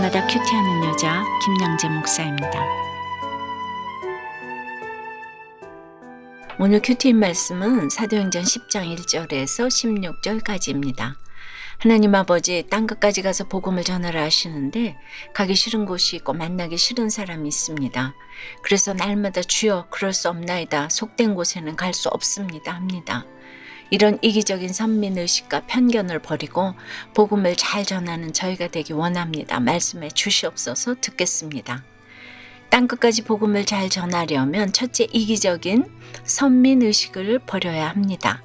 날마다 큐티하는 여자 김양재 목사입니다. 오늘 큐티인 말씀은 사도행전 10장 1절에서 16절까지입니다. 하나님 아버지 땅끝까지 가서 복음을 전하라 하시는데 가기 싫은 곳이 있고 만나기 싫은 사람이 있습니다. 그래서 날마다 주여 그럴 수 없나이다, 속된 곳에는 갈 수 없습니다 합니다. 이런 이기적인 선민의식과 편견을 버리고 복음을 잘 전하는 저희가 되기 원합니다. 말씀에 주시옵소서. 듣겠습니다. 땅끝까지 복음을 잘 전하려면 첫째, 이기적인 선민의식을 버려야 합니다.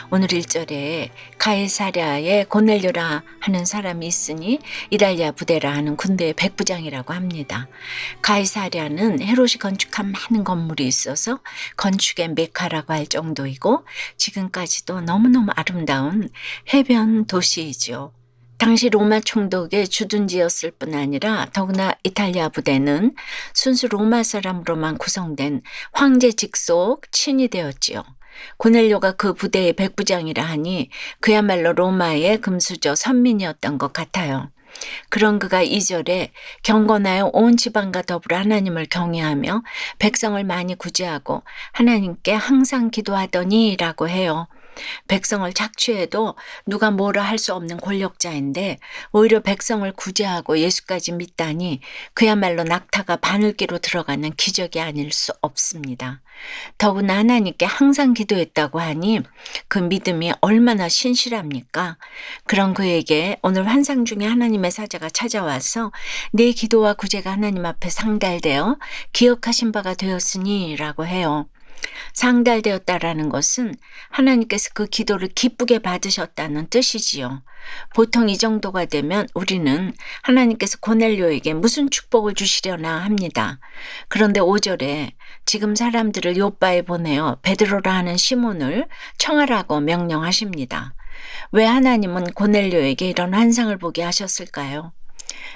오늘 1절에 가이사랴에 고넬료라 하는 사람이 있으니 이달리아 부대라 하는 군대의 백부장이라고 합니다. 가이사랴는 헤롯이 건축한 많은 건물이 있어서 건축의 메카라고 할 정도이고 지금까지도 너무너무 아름다운 해변 도시이죠. 당시 로마 총독의 주둔지였을 뿐 아니라 더구나 이탈리아 부대는 순수 로마 사람으로만 구성된 황제 직속 친위 되었지요. 고넬료가 그 부대의 백부장이라 하니 그야말로 로마의 금수저 선민이었던 것 같아요. 그런 그가 2절에 경건하여 온 지방과 더불어 하나님을 경외하며 백성을 많이 구제하고 하나님께 항상 기도하더니 라고 해요. 백성을 착취해도 누가 뭐라 할 수 없는 권력자인데 오히려 백성을 구제하고 예수까지 믿다니 그야말로 낙타가 바늘기로 들어가는 기적이 아닐 수 없습니다. 더구나 하나님께 항상 기도했다고 하니 그 믿음이 얼마나 신실합니까? 그런 그에게 오늘 환상 중에 하나님의 사자가 찾아와서 내 기도와 구제가 하나님 앞에 상달되어 기억하신 바가 되었으니 라고 해요. 상달되었다라는 것은 하나님께서 그 기도를 기쁘게 받으셨다는 뜻이지요. 보통 이 정도가 되면 우리는 하나님께서 고넬료에게 무슨 축복을 주시려나 합니다. 그런데 5절에 지금 사람들을 요바에 보내어 베드로라 하는 시몬을 청하라고 명령하십니다. 왜 하나님은 고넬료에게 이런 환상을 보게 하셨을까요?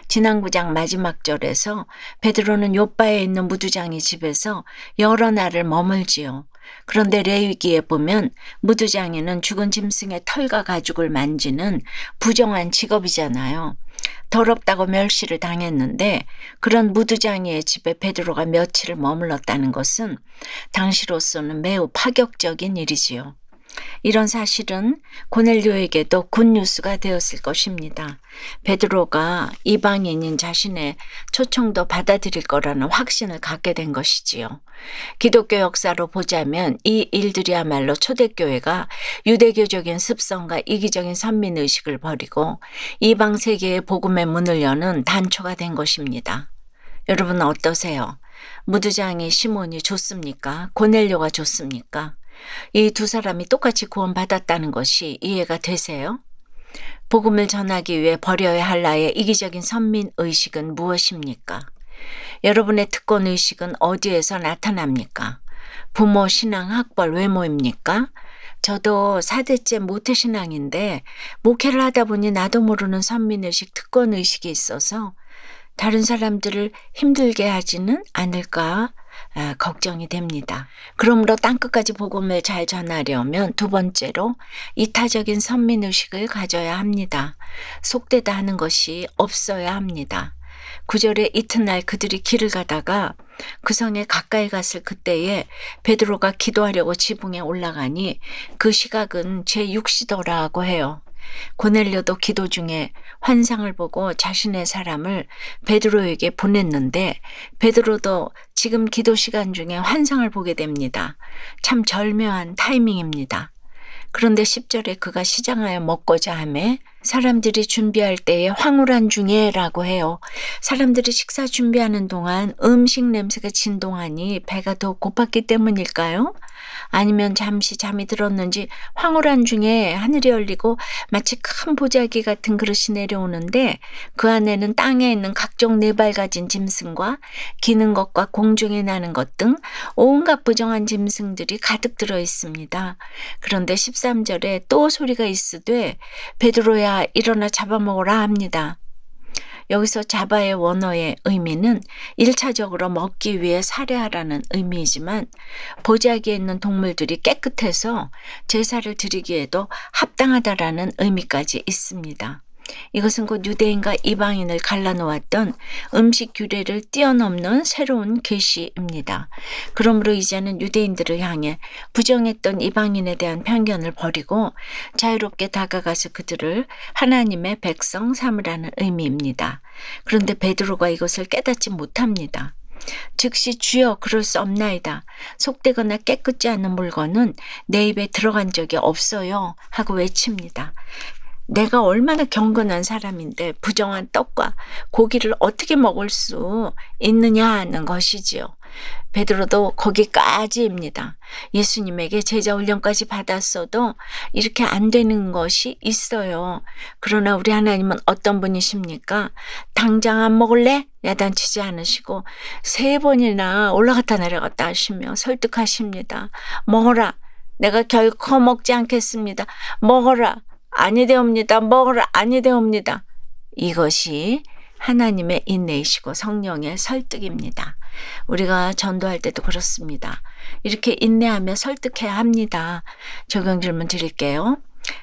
지난 9장 마지막 절에서 베드로는 요바에 있는 무두장의 집에서 여러 날을 머물지요. 그런데 레위기에 보면 무두장이는 죽은 짐승의 털과 가죽을 만지는 부정한 직업이잖아요. 더럽다고 멸시를 당했는데 그런 무두장이의 집에 베드로가 며칠을 머물렀다는 것은 당시로서는 매우 파격적인 일이지요. 이런 사실은 고넬료에게도 굿뉴스가 되었을 것입니다. 베드로가 이방인인 자신의 초청도 받아들일 거라는 확신을 갖게 된 것이지요. 기독교 역사로 보자면 이 일들이야말로 초대교회가 유대교적인 습성과 이기적인 선민의식을 버리고 이방 세계의 복음의 문을 여는 단초가 된 것입니다. 여러분 어떠세요? 무두장이 시몬이 좋습니까? 고넬료가 좋습니까? 이 두 사람이 똑같이 구원받았다는 것이 이해가 되세요? 복음을 전하기 위해 버려야 할 나의 이기적인 선민의식은 무엇입니까? 여러분의 특권의식은 어디에서 나타납니까? 부모, 신앙, 학벌, 외모입니까? 저도 4대째 모태신앙인데 목회를 하다 보니 나도 모르는 선민의식, 특권의식이 있어서 다른 사람들을 힘들게 하지는 않을까 걱정이 됩니다. 그러므로 땅끝까지 복음을 잘 전하려면 두 번째로 이타적인 선민의식을 가져야 합니다. 속되다 하는 것이 없어야 합니다. 9절에 이튿날 그들이 길을 가다가 그 성에 가까이 갔을 그때에 베드로가 기도하려고 지붕에 올라가니 그 시각은 제6시더라고 해요. 고넬료도 기도 중에 환상을 보고 자신의 사람을 베드로에게 보냈는데 베드로도 지금 기도 시간 중에 환상을 보게 됩니다. 참 절묘한 타이밍입니다. 그런데 10절에 그가 시장하여 먹고자 하매 사람들이 준비할 때에 황홀한 중에 라고 해요. 사람들이 식사 준비하는 동안 음식 냄새가 진동하니 배가 더 고팠기 때문일까요? 아니면 잠시 잠이 들었는지 황홀한 중에 하늘이 열리고 마치 큰 보자기 같은 그릇이 내려오는데 그 안에는 땅에 있는 각종 네발 가진 짐승과 기는 것과 공중에 나는 것 등 온갖 부정한 짐승들이 가득 들어 있습니다. 그런데 13절에 또 소리가 있으되 베드로야 일어나 잡아먹으라 합니다. 여기서 자바의 원어의 의미는 1차적으로 먹기 위해 살해하라는 의미이지만 보자기에 있는 동물들이 깨끗해서 제사를 드리기에도 합당하다라는 의미까지 있습니다. 이것은 곧 유대인과 이방인을 갈라놓았던 음식 규례를 뛰어넘는 새로운 계시입니다. 그러므로 이제는 유대인들을 향해 부정했던 이방인에 대한 편견을 버리고 자유롭게 다가가서 그들을 하나님의 백성 삼으라는 의미입니다. 그런데 베드로가 이것을 깨닫지 못합니다. 즉시 주여 그럴 수 없나이다. 속되거나 깨끗지 않은 물건은 내 입에 들어간 적이 없어요 하고 외칩니다. 내가 얼마나 경건한 사람인데 부정한 떡과 고기를 어떻게 먹을 수 있느냐 하는 것이지요. 베드로도 거기까지입니다. 예수님에게 제자 훈련까지 받았어도 이렇게 안 되는 것이 있어요. 그러나 우리 하나님은 어떤 분이십니까? 당장 안 먹을래? 야단치지 않으시고 3번이나 올라갔다 내려갔다 하시며 설득하십니다. 먹어라. 내가 결코 먹지 않겠습니다. 먹어라. 아니되옵니다. 먹으라. 아니되옵니다. 이것이 하나님의 인내이시고 성령의 설득입니다. 우리가 전도할 때도 그렇습니다. 이렇게 인내하며 설득해야 합니다. 적용 질문 드릴게요.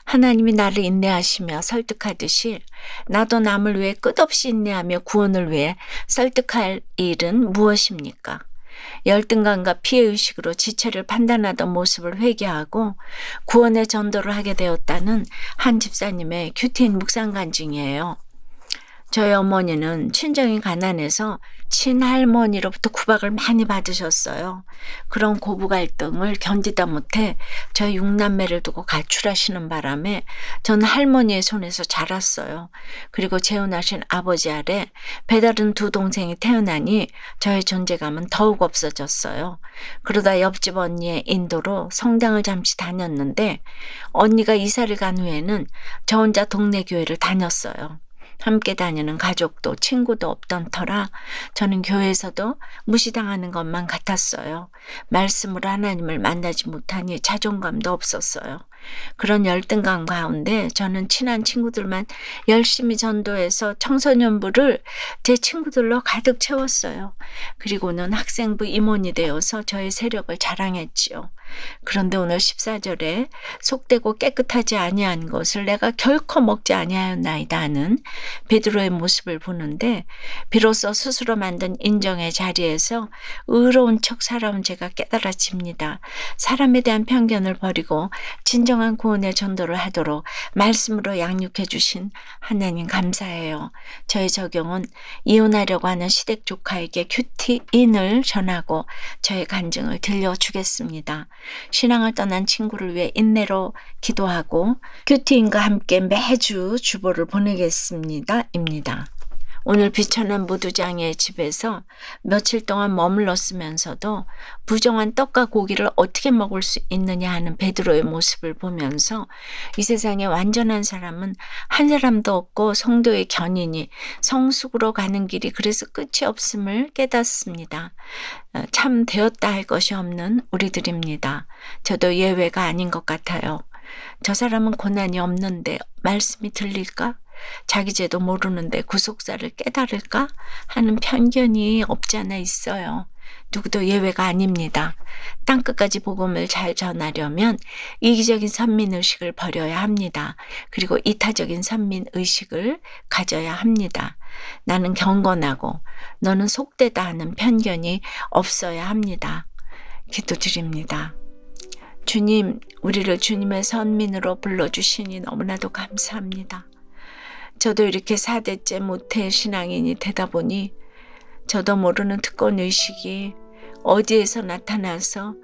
하나님이 나를 인내하시며 설득하듯이 나도 남을 위해 끝없이 인내하며 구원을 위해 설득할 일은 무엇입니까? 열등감과 피해의식으로 지체를 판단하던 모습을 회개하고 구원의 전도를 하게 되었다는 한 집사님의 큐티인 묵상 간증이에요. 저희 어머니는 친정이 가난해서 친할머니로부터 구박을 많이 받으셨어요. 그런 고부 갈등을 견디다 못해 저희 6남매를 두고 가출하시는 바람에 저는 할머니의 손에서 자랐어요. 그리고 재혼하신 아버지 아래 배다른 2 동생이 태어나니 저의 존재감은 더욱 없어졌어요. 그러다 옆집 언니의 인도로 성당을 잠시 다녔는데 언니가 이사를 간 후에는 저 혼자 동네 교회를 다녔어요. 함께 다니는 가족도 친구도 없던 터라 저는 교회에서도 무시당하는 것만 같았어요. 말씀으로 하나님을 만나지 못하니 자존감도 없었어요. 그런 열등감 가운데 저는 친한 친구들만 열심히 전도해서 청소년부를 제 친구들로 가득 채웠어요. 그리고는 학생부 임원이 되어서 저의 세력을 자랑했지요. 그런데 오늘 14절에 속되고 깨끗하지 아니한 것을 내가 결코 먹지 아니하였나이다 하는 베드로의 모습을 보는데 비로소 스스로 만든 인정의 자리에서 의로운 척 살아온 제가 깨달아집니다. 사람에 대한 편견을 버리고 진정한 구원의 전도를 하도록 말씀으로 양육해 주신 하나님 감사해요. 저의 적용은 이혼하려고 하는 시댁 조카에게 큐티인을 전하고 저의 간증을 들려주겠습니다. 신앙을 떠난 친구를 위해 인내로 기도하고 큐티인과 함께 매주 주보를 보내겠습니다. 입니다. 오늘 비천한 무두장의 집에서 며칠 동안 머물렀으면서도 부정한 떡과 고기를 어떻게 먹을 수 있느냐 하는 베드로의 모습을 보면서 이 세상에 완전한 사람은 한 사람도 없고 성도의 견인이 성숙으로 가는 길이 그래서 끝이 없음을 깨닫습니다. 참 되었다 할 것이 없는 우리들입니다. 저도 예외가 아닌 것 같아요. 저 사람은 고난이 없는데 말씀이 들릴까? 자기 죄도 모르는데 구속사를 깨달을까? 하는 편견이 없지 않아 있어요. 누구도 예외가 아닙니다. 땅끝까지 복음을 잘 전하려면 이기적인 선민의식을 버려야 합니다. 그리고 이타적인 선민의식을 가져야 합니다. 나는 경건하고 너는 속되다 하는 편견이 없어야 합니다. 기도드립니다. 주님, 우리를 주님의 선민으로 불러주시니 너무나도 감사합니다. 저도 이렇게 4대째 모태 신앙인이 되다 보니 저도 모르는 특권의식이 어디에서 나타나서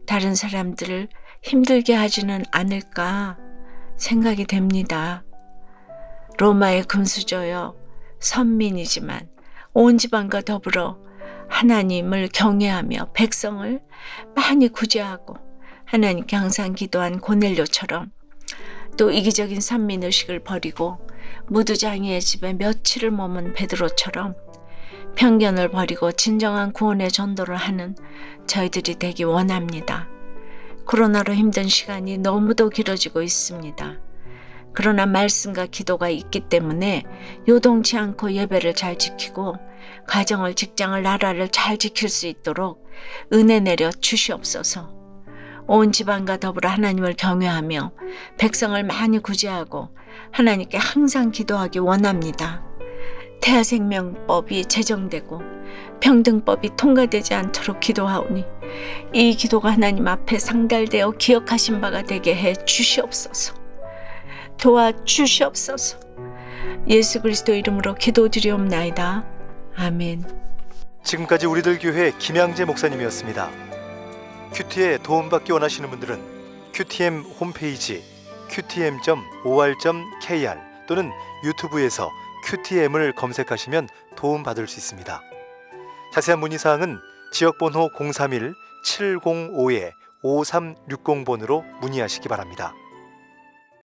다른 사람들을 힘들게 하지는 않을까 생각이 됩니다. 로마의 금수저여 선민이지만 온 집안과 더불어 하나님을 경외하며 백성을 많이 구제하고 하나님께 항상 기도한 고넬료처럼 또 이기적인 선민의식을 버리고 무두장이의 집에 며칠을 머문 베드로처럼 편견을 버리고 진정한 구원의 전도를 하는 저희들이 되기 원합니다. 코로나로 힘든 시간이 너무도 길어지고 있습니다. 그러나 말씀과 기도가 있기 때문에 요동치 않고 예배를 잘 지키고 가정을, 직장을, 나라를 잘 지킬 수 있도록 은혜 내려 주시옵소서. 온 집안과 더불어 하나님을 경외하며 백성을 많이 구제하고 하나님께 항상 기도하기 원합니다. 태아생명법이 제정되고 평등법이 통과되지 않도록 기도하오니 이 기도가 하나님 앞에 상달되어 기억하신 바가 되게 해 주시옵소서. 도와주시옵소서. 예수 그리스도 이름으로 기도드리옵나이다. 아멘. 지금까지 우리들 교회 김양재 목사님이었습니다. 큐티에 도움받기 원하시는 분들은 QTM 홈페이지 qtm.or.kr 또는 유튜브에서 QTM을 검색하시면 도움받을 수 있습니다. 자세한 문의사항은 지역번호 031-705-5360번으로 문의하시기 바랍니다.